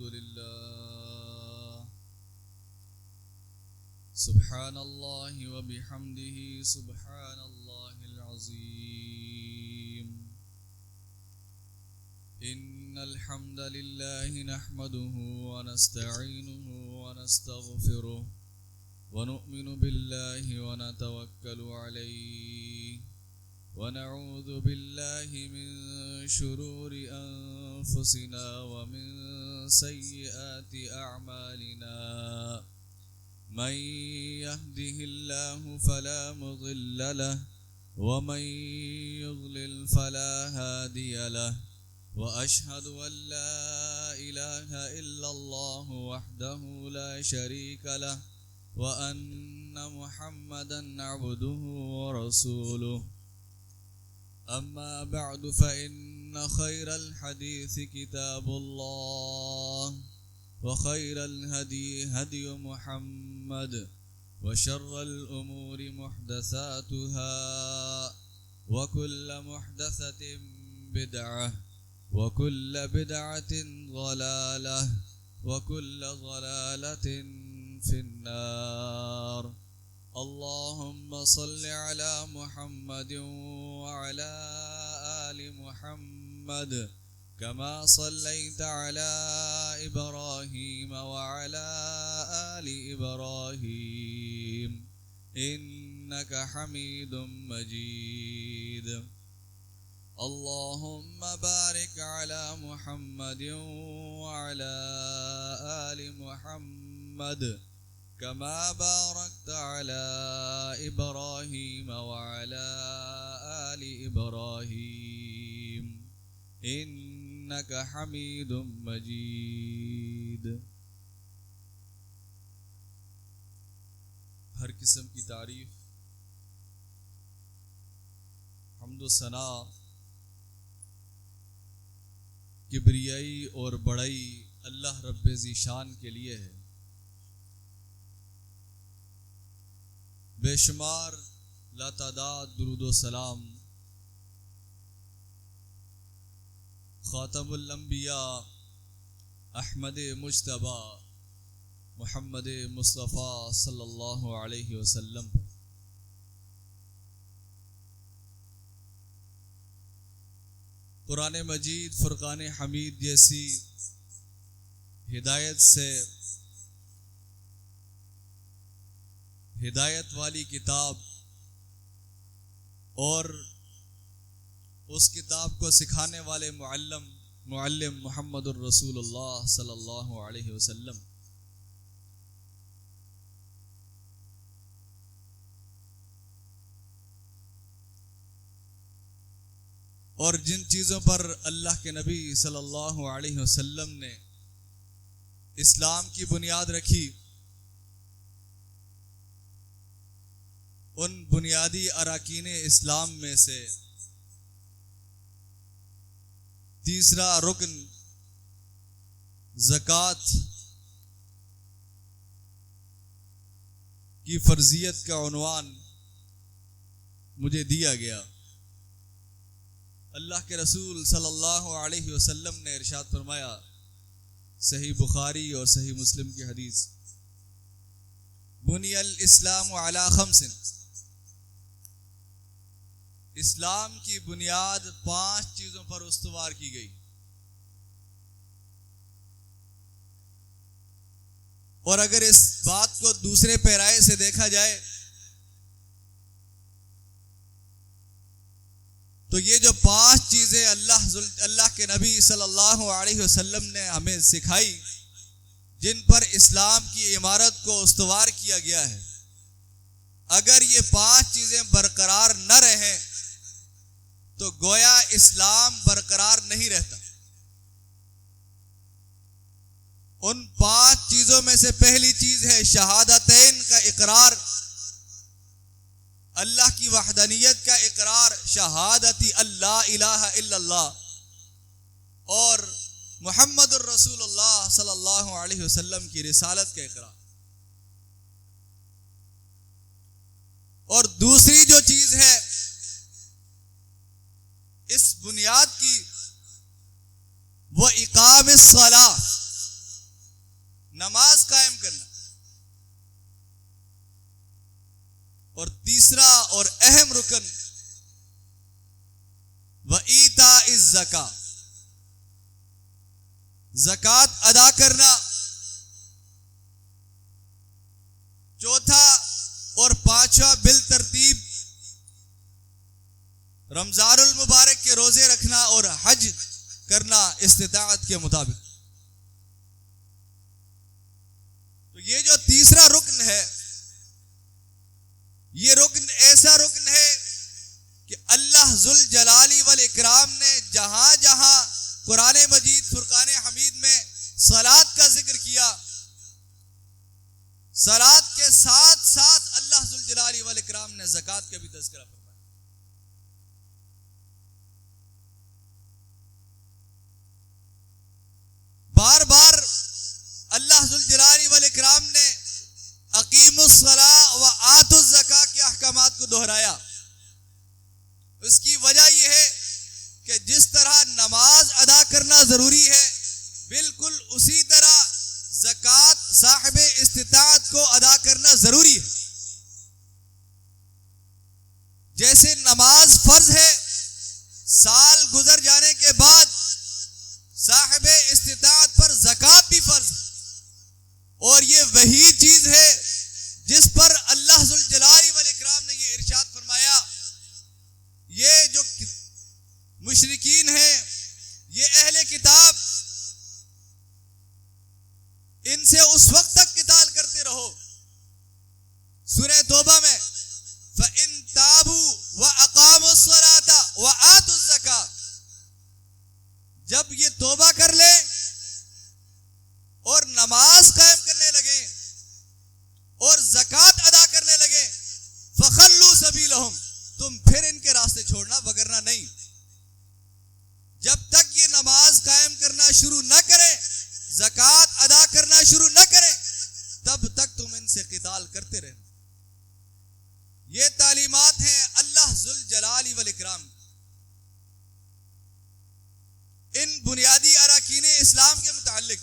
लल्लाह सुब्हानल्लाहि व बिहम्दिही सुब्हानल्लाहिल अज़ीम। इन्नल हम्दलिल्लाहि नहमदुहु व नस्तईनुहु व नस्तगफिरुह व नु'मिनु बिल्लाहि व नतवक्कलु अलैहि व नऊज़ु बिल्लाहि मिन शुरूरि अनफुसिना व मिन सय्यिआति अअमालिना। मन यहदिहिल्लाहु फला मुज़िल्ल लहु व मन युज़लिल फला हादिय लहु व अशहदु अन ला इलाहा इल्लल्लाहु वहदहु ला शरीका लहु व अन्ना मुहम्मदन अब्दुहु व रसूलुहु। अम्मा बअदु फ़इन्न खैरल हदीस किताबुल्लाह व खैरल हदी हदी मुहम्मद व शर्रल उमूरि मुहदसातुहा व कुल्ल मुहदसतिन बिदअह व कुल्ल बिदअतिन ज़लालह व कुल्ल ज़लालतिन फिन्नार। अल्लाहुम्मा सल्लि अला मुहम्मद व अला आलि मुहम्मद कमा सल्लैता अला इब्राहीम व अला आलि इब्राहीम इन्नका हमीदुम मजीद। अल्लाहुम्मा बारिक अला मुहम्मद व अला आलि मुहम्मद कमा बारकता अला इब्राहीम व अला आलि इब्राहीम इन्नका हमीदुम मजीद। हर किस्म की तारीफ, हम्द व सना, किब्रियाई और बड़ाई अल्लाह रब्बे ज़ीशान के लिए है। बेशुमार लातादाद दुरूद व सलाम खातमुल अंबिया अहमद मुज्तबा मुहम्मद मुस्तफ़ा सल्लल्लाहु अलैहि वसल्लम पर। कुरान मजीद फुरकान हमीद जैसी हिदायत से हिदायत वाली किताब और उस किताब को सिखाने वाले मुअल्लिम मुहम्मदुर रसूलुल्लाह सल्लल्लाहु अलैहि वसल्लम और जिन चीज़ों पर अल्लाह के नबी सल्लल्लाहु अलैहि वसल्लम ने इस्लाम की बुनियाद रखी, उन बुनियादी अराकीन इस्लाम में से तीसरा रुकन ज़कात की फर्जियत का उन्वान मुझे दिया गया। अल्लाह के रसूल सल्लल्लाहु अलैहि वसल्लम ने इरशाद फरमाया, सही बुखारी और सही मुस्लिम की हदीस, बुनियल इस्लाम अला खम्सिन, इस्लाम की बुनियाद 5 चीजों पर उस्तवार की गई। और अगर इस बात को दूसरे पैराए से देखा जाए तो ये जो 5 चीजें अल्लाह के नबी सल्लल्लाहु अलैहि वसल्लम ने हमें सिखाई, जिन पर इस्लाम की इमारत को उस्तवार किया गया है, अगर ये 5 चीजें बरकरार न रहें तो गोया इस्लाम बरकरार नहीं रहता। उन 5 चीजों में से पहली चीज है शहादतैन का इकरार, अल्लाह की वहदानियत का इकरार, शहादती अल्लाह इलाहा इल्लल्लाह, और मुहम्मदुर रसूलुल्लाह सल्लल्लाहु अलैहि वसल्लम की रिसालत का इकरार। और दूसरी जो चीज है इस बुनियाद की, वो इकामिस सलाह, और तीसरा और अहम रुकन व ईता इस ज़कात अदा करना। चौथा और पांचवा बिल तरतीब रमजानुल मुबारक के रोजे रखना और हज करना इस्तिताअत के मुताबिक। तो ये जो तीसरा रुकन है, ये रुकन ऐसा रुकन है कि अल्लाह जुल जलाली वल इकराम ने जहां जहां कुरान मजीद फुरकान हमीद में सलात का जिक्र किया, सलात के साथ साथ अल्लाह जुल जलाली वल इकराम ने ज़कात का भी तज़किरा फरमाया। बार बार अल्लाह जुल जलाली वल इकराम ने अकीमुस्सलाह व आतुज़ ज़का के अहकामात को दोहराया। उसकी वजह यह है कि जिस तरह नमाज अदा करना जरूरी है, बिल्कुल उसी तरह ज़कात साहिबे इस्तिताअत को अदा करना जरूरी है। जैसे नमाज फर्ज है, साल गुजर जाने के बाद साहिबे इस्तिताअत पर ज़कात भी फर्ज है। और ये वही चीज है जिस पर अल्लाह जुल जलाली वल इकराम ने ये इरशाद फरमाया, ये जो मुशरिकीन हैं, ये अहले किताब, इनसे उस वक्त तक किताल करते रहो। सूरह तौबा में फ़इन ताबू व अक़ामुस्सलाता व आतुज़ ज़का, जब ये तौबा कर ले और नमाज कायम करने लगे और ज़कात अदा करने लगे, फ़ख़ल्लू सबीलहुम, तुम फिर इनके रास्ते छोड़ना, वगरना नहीं। जब तक ये नमाज कायम करना शुरू न करें, ज़कात अदा करना शुरू न करें, तब तक तुम इनसे क़िताल करते रहना। ये तालीमात हैं अल्लाह जुल जलाली वल इकराम। इन बुनियादी अरकान इस्लाम के मुताल्लिक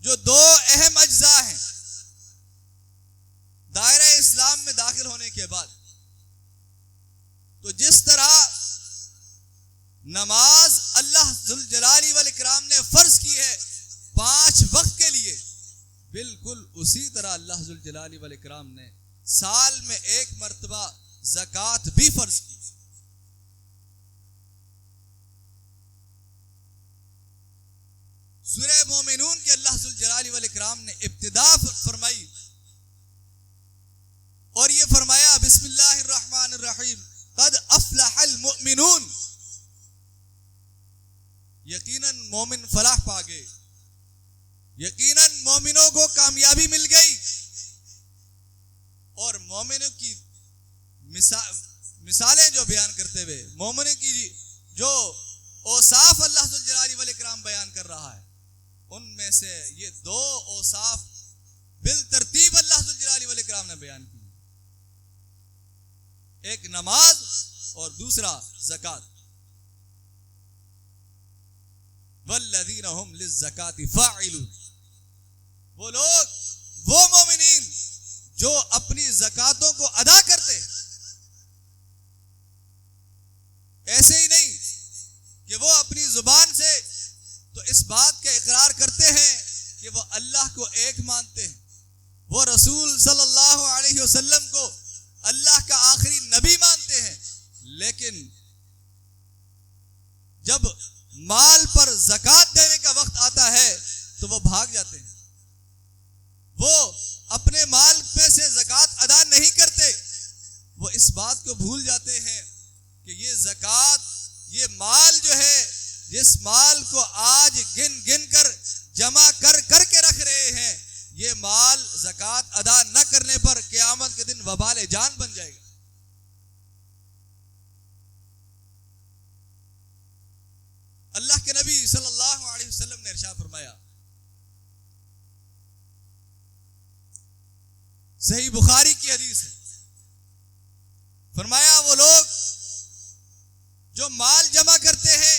जो दो अहम अज्जा हैं दायरा इस्लाम में दाखिल होने के बाद, तो जिस तरह नमाज अल्लाह जुल जलाली वल इकराम ने फर्ज की है 5 वक्त के लिए, बिल्कुल उसी तरह अल्लाह जुल जलाली वल इकराम ने साल में 1 मर्तबा ज़कात भी फर्ज की। सूरह मोमिनून के अल्लाह जुल जलाली वल इकराम ने इब्तिदा फरमाई और ये फरमाया, बिस्मिल्लाहिर रहमानिर रहीम, क़द अफ़लहल मुमिनून, यकीनन मोमिन फलाह पा गए, यकीनन मोमिनों को कामयाबी मिल गई। और मोमिनों की मिसालें जो बयान करते हुए मोमिनों की जो औसाफ अल्लाह जुल जलाली वल इकराम बयान कर रहा है, उनमें से ये 2 औसाफ बिल तरतीब अल्लाह जुल जलाली वल इकराम ने बयान की, एक नमाज और दूसरा ज़कात। वल्लज़ीना हुम लिज़्ज़काति फ़ाइलून, वो लोग, वो मोमिनीन जो अपनी ज़कातों को अदा करते, ऐसे ही नहीं कि वो अपनी जुबान से तो इस बात का इकरार करते हैं कि वो अल्लाह को एक मानते हैं, वो रसूल सल्लल्लाहु अलैहि वसल्लम को अल्लाह का आखिरी नबी मानते हैं, लेकिन जब माल पर ज़कात देने का वक्त आता है तो वो भाग जाते हैं, वो अपने माल में से ज़कात अदा नहीं करते। वो इस बात को भूल जाते हैं कि ये ज़कात, ये माल जो है, जिस माल को आज गिन गिन कर जमा कर करके रख रहे हैं, ये माल ज़कात अदा न करने पर क़यामत के दिन वबाल जान बन जाएगा। अल्लाह के नबी सल्लल्लाहु अलैहि वसल्लम ने इरशाद फरमाया, सही बुखारी की हदीस है, फरमाया वो लोग जो माल जमा करते हैं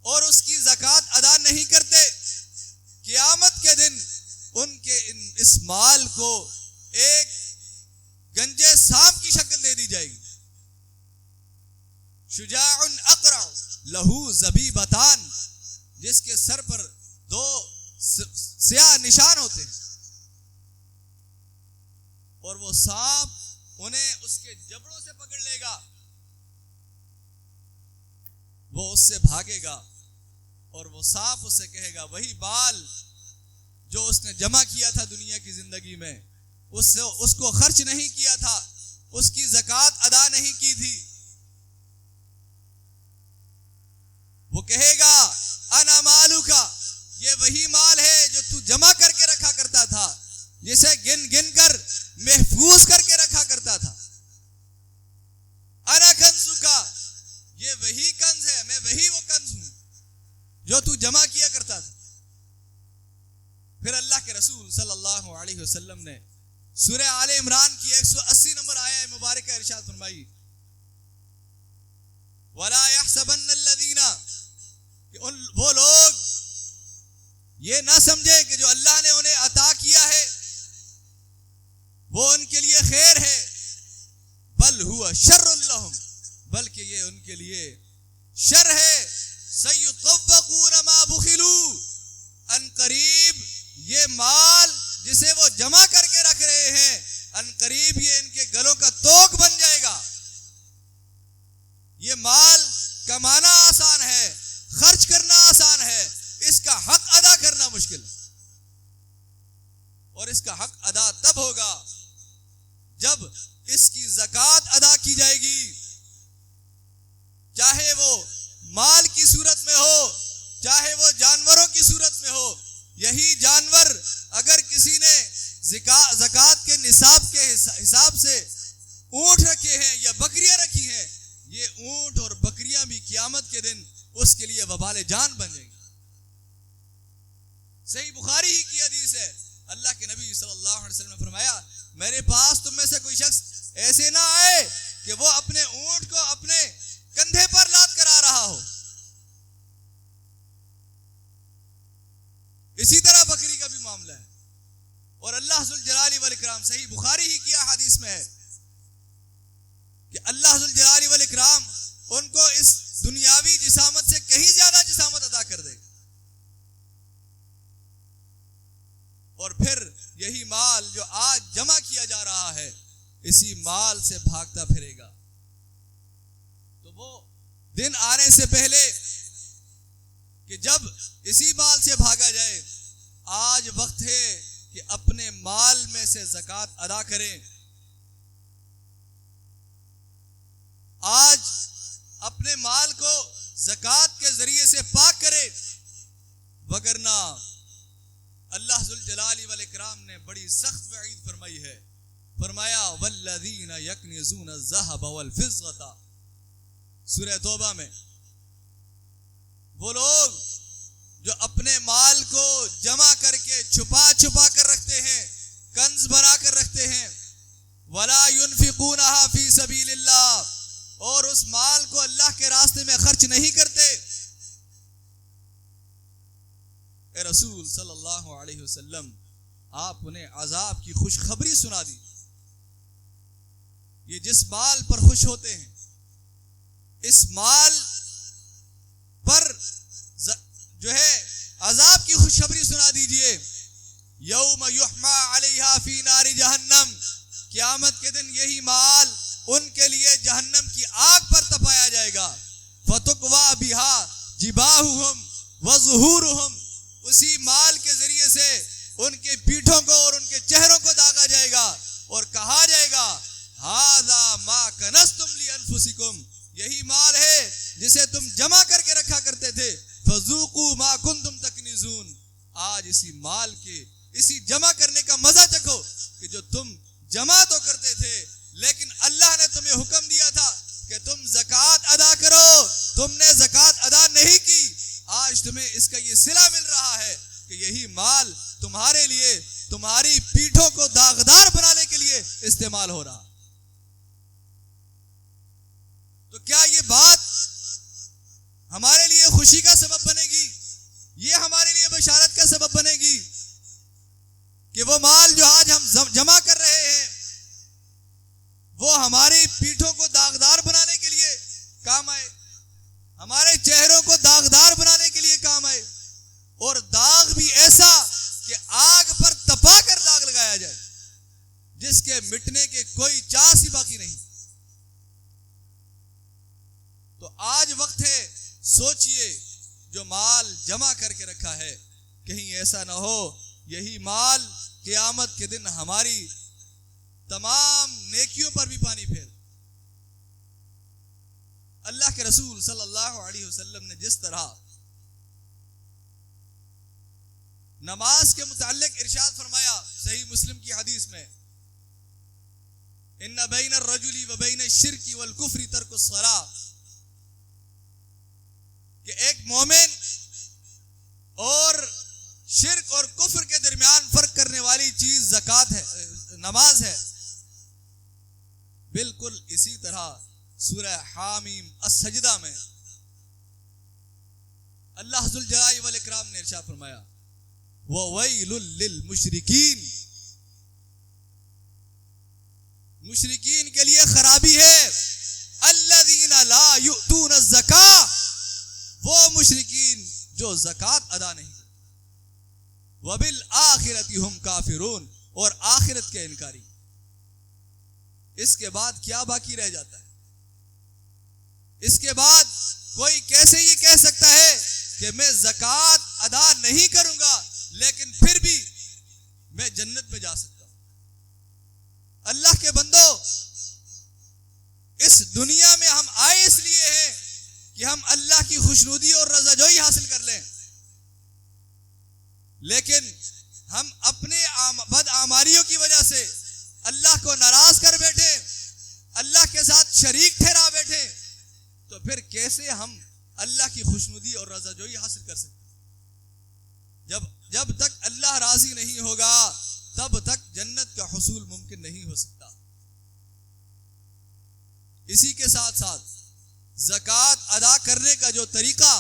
और उसकी ज़कात अदा नहीं करते, क़यामत के दिन उनके इस माल को एक लहू ज़बीबतान, जिसके सर पर दो स्याह निशान होते हैं, और वो सांप उन्हें उसके जबड़ों से पकड़ लेगा, वो उससे भागेगा और वो सांप उससे कहेगा वही बाल जो उसने जमा किया था दुनिया की जिंदगी में, उसको खर्च नहीं किया था, उसकी ज़कात अदा नहीं की थी, वो कहेगा अना मालूका, ये वही माल है जो तू जमा करके रखा करता था, जिसे गिन गिन कर महफूज करके रखा करता था। अना कंजुका, ये वही कंज है, मैं वही वो कंज हूं जो तू जमा किया करता था। फिर अल्लाह के रसूल सल्लल्लाहु अलैहि वसल्लम ने सूरह आले इमरान की 180 नंबर आया मुबारक इरशाद फरमाई, वला यहसबन्नल्लज़ीना, कि वो लोग ये ना समझे कि जो अल्लाह ने उन्हें अता किया है वो उनके लिए खैर है, बल हुआ शर्रुल लहुम, बल्कि ये उनके लिए शर है। सयुतव्वक़ून मा बुखिलू, अनकरीब ये माल जिसे वो जमा करके रख रहे हैं, अनकरीब ये इनके गलों का तोक बन जाएगा। ये माल कमाना आसान है, खर्च करना आसान है, इसका हक अदा करना मुश्किल है। और इसका हक अदा तब होगा जब इसकी ज़कात अदा की जाएगी, चाहे वो माल की सूरत में हो, चाहे वो जानवरों की सूरत में हो। यही जानवर अगर किसी ने ज़कात के निसाब के हिसाब से ऊंट रखे हैं या बकरियां रखी हैं, ये ऊंट और बकरियां भी क़यामत के दिन उसके लिए वबाले जान बन जाएंगी। सही बुखारी ही की हदीस है, अल्लाह के नबी सल्लल्लाहु अलैहि वसल्लम ने फरमाया, मेरे पास तुम में से कोई शख्स ऐसे ना आए कि वो अपने ऊंट को अपने कंधे पर लाद कर आ रहा हो। इसी तरह बकरी का भी मामला है। और अल्लाह जुल जलाली वल इकराम, सही बुखारी ही की हदीस में है कि अल्लाह जुल जलाली वल इकराम उनको इस दुनियावी जिसामत से कहीं ज्यादा जिसामत अदा कर देगा। और फिर यही माल जो आज जमा किया जा रहा है, इसी माल से भागता फिरेगा। तो वो दिन आने से पहले कि जब इसी माल से भागा जाए, आज वक्त है कि अपने माल में से ज़कात अदा करें। आज अपने माल को ज़कात के जरिए से पाक करें, वगरना अल्लाह जुल जलाली वल इकराम ने बड़ी सख्त वईद फरमाई है। फरमाया वल्लज़ीना यकनिज़ून अज़्ज़हब वल फिज़्ज़ता, सूरह तौबा में, वो लोग जो अपने माल को जमा करके छुपा छुपा कर रखते हैं, कंज बना कर रखते हैं, वला युनफिकूनहा फी सबीलिल्लाह, और उस माल को अल्लाह के रास्ते में खर्च नहीं करते। ए रसूल सल्लल्लाहु अलैहि वसल्लम, आप उन्हें अजाब की खुशखबरी सुना दी। ये जिस माल पर खुश होते हैं, इस माल पर जो है अजाब की खुशखबरी सुना दीजिए। यौम युहमा अलैहा फी नारी जहन्नम, क़यामत के दिन यही माल उनके लिए जहन्नम की आग पर तपाया जाएगा। फतुकवा बिहा जिबाहुहुम व ज़ुहूरुहुम, उसी माल के जरिए से उनके पीठों को और उनके चेहरों को दागा जाएगा और कहा जाएगा हाज़ा मा कनज़्तुम ली अनफुसिकुम, यही माल है जिसे तुम जमा करके रखा करते थे। फज़ूक़ू मा कुंतुम तकनिज़ून, आज इसी माल के इसी जमा करने का मजा चखो कि जो तुम जमा तो करते थे, लेकिन अल्लाह ने तुम्हें हुक्म दिया था कि तुम ज़कात अदा करो, तुमने ज़कात अदा नहीं की। आज तुम्हें इसका ये सिला मिल रहा है कि यही माल तुम्हारे लिए, तुम्हारी पीठों को दागदार बनाने के लिए इस्तेमाल हो रहा। तो क्या ये बात हमारे लिए खुशी का सबब बनेगी? ये हमारे लिए बशारत का सबब बनेगी कि वो माल जो आज हम जमा कर रहे हैं वो हमारी पीठों को दागदार बनाने के लिए काम आए, हमारे चेहरों मिटने के कोई चांस ही बाकी नहीं। तो आज वक्त है, सोचिए, जो माल जमा करके रखा है, कहीं ऐसा ना हो यही माल क़यामत के दिन हमारी तमाम नेकियों पर भी पानी फेर। अल्लाह के रसूल सल्लल्लाहु अलैहि वसल्लम ने जिस तरह नमाज के मुताल्लिक इरशाद फरमाया सही मुस्लिम की हदीस में, इन्ना बैन अर्रजुली व बैन अश-शिर्की वल कुफ्री तर्कुस सलाह, कि एक मोमिन और शिर्क और कुफ्र के दरमियान फर्क करने वाली चीज ज़कात है, नमाज है। बिल्कुल इसी तरह सूरह हामीम अस-सजदा में अल्लाह ज़ुल जलाली वल इकराम ने इरशाद फरमाया, ववैलुल लिल मुशरिकीन, मुशरिकीन के लिए खराबी है, अल्लज़ीना ला युतून अज़्ज़का, वो मुशरिकीन जो ज़कात अदा नहीं करते, वबिल आखिरति हुम काफिरून, और आखिरत के इनकारी। इसके बाद क्या बाकी रह जाता है? इसके बाद कोई कैसे ये कह सकता है कि मैं ज़कात अदा नहीं करूंगा लेकिन फिर भी मैं जन्नत में जा सकता हूं? अल्लाह के बंदो, इस दुनिया में हम आए इसलिए हैं कि हम अल्लाह की खुशनुदी और रज़ाजोई हासिल कर लें, लेकिन हम अपने बदआमारियों की वजह से अल्लाह को नाराज कर बैठे, अल्लाह के साथ शरीक ठहरा बैठे, तो फिर कैसे हम अल्लाह की खुशनुदी और रज़ाजोई हासिल कर सकते? जब तक अल्लाह राजी नहीं होगा तब तक जन्नत का हुसूल मुमकिन नहीं हो सकता। इसी के साथ साथ ज़कात अदा करने का जो तरीका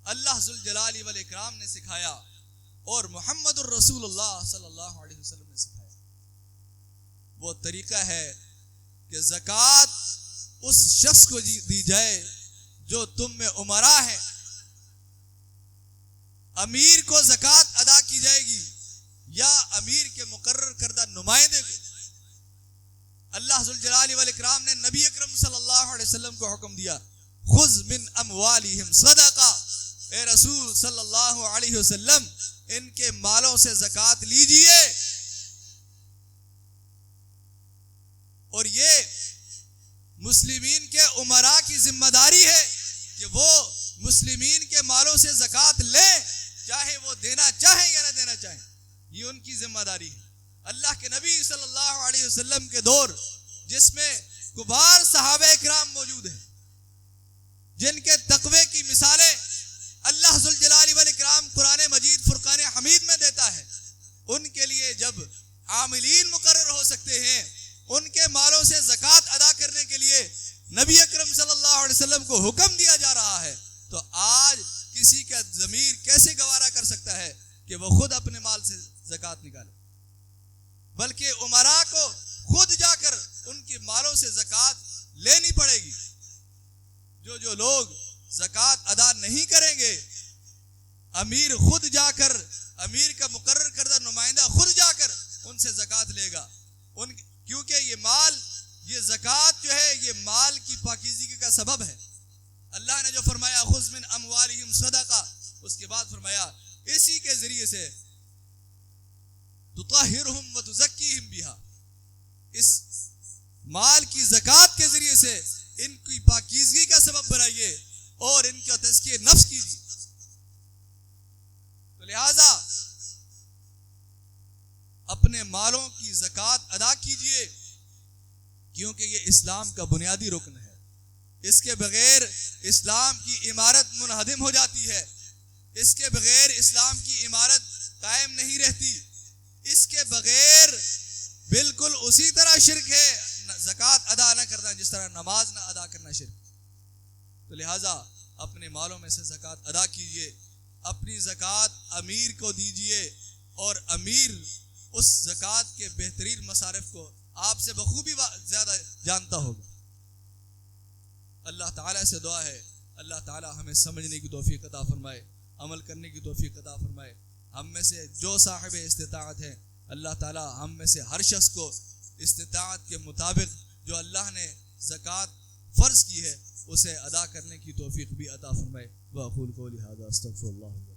अल्लाह ज़ुल जलाली वल इकराम ने सिखाया और मुहम्मदुर रसूलुल्लाह सल्लल्लाहु अलैहि वसल्लम ने सिखाया, वो तरीका है कि ज़कात उस शख्स को दी जाए जो तुम में उमरा है। अमीर को ज़कात अदा की जाएगी या अमीर के मुकर्रर करदा नुमाइंदे को। अल्लाह ज़ुल जलाली वल इकराम ने नबी अकरम सल्लल्लाहु अलैहि वसल्लम को हुक्म दिया, खुज़ मिन अमवालिहिम सदका, ए रसूल सल्लल्लाहु अलैहि वसल्लम, इनके मालों से ज़कात लीजिए। और ये मुस्लिमीन के उमरा की जिम्मेदारी है कि वो मुस्लिमीन के मालों से ज़कात लें, चाहे वो देना चाहे या ना देना चाहे, ये उनकी जिम्मेदारी है। अल्लाह के नबी सल्लल्लाहु अलैहि वसल्लम के दौर जिसमें कुबार सहाबा इकराम मौजूद हैं, जिनके तकवे की मिसालें अल्लाह ज़ुल जलाली वल इकराम कुरान मजीद फुरकान हमीद में देता है, उनके लिए जब आमिलीन मुकर्रर हो सकते हैं, उनके मालों से ज़कात अदा करने के लिए नबी अकरम सल्लल्लाहु अलैहि वसल्लम को हुक्म दिया जा रहा है, तो आज किसी का ज़मीर कैसे गवारा कर सकता है कि वो खुद अपने माल से ज़कात निकाले, बल्कि उमरा को खुद जाकर उनके मालों से ज़कात लेनी पड़ेगी। जो लोग ज़कात अदा नहीं करेंगे, अमीर खुद जाकर, अमीर का मुकर्रर करदा नुमाइंदा खुद जाकर उनसे ज़कात लेगा, क्योंकि ये माल, ये ज़कात जो है, ये माल की पाकीज़गी का सबब है। अल्लाह ने जो फरमाया खुज़ मिन अमवालिहिम सदका, उसके बाद फरमाया इसी के जरिए से तुताहिरुहुम व तुज़क्कीहिम बिहा, इस माल की ज़कात के जरिए से इनकी पाकीज़गी का सबब बनाइए और इनका तज़किया नफ्स कीजिए। तो लिहाजा अपने मालों की ज़कात अदा कीजिए, क्योंकि ये इस्लाम का बुनियादी रुकन है। इसके बगैर इस्लाम की इमारत मुनहदिम हो जाती है, इसके बगैर इस्लाम की इमारत कायम नहीं रहती। इसके बगैर बिल्कुल उसी तरह शिर्क है ज़कात अदा न करना जिस तरह नमाज न अदा करना शिर्क। तो लिहाजा अपने मालों में से ज़कात अदा कीजिए, अपनी ज़कात अमीर को दीजिए और अमीर उस ज़कात के बेहतरीन मसारिफ को आपसे बखूबी ज़्यादा जानता होगा। अल्लाह ताला से दुआ है, अल्लाह ताला हमें समझने की तौफीक अता फरमाए, अमल करने की तौफीक अता फरमाए। हम में से जो साहिब इस्तिताअत हैं अल्लाह ताला हम में से हर शख्स को इस्तिताअत के मुताबिक जो अल्लाह ने ज़कात फ़र्ज़ की है उसे अदा करने की तौफीक भी अता फरमाए। व अक़ूलु क़ौली हाज़ा अस्तग़फ़िरुल्लाह।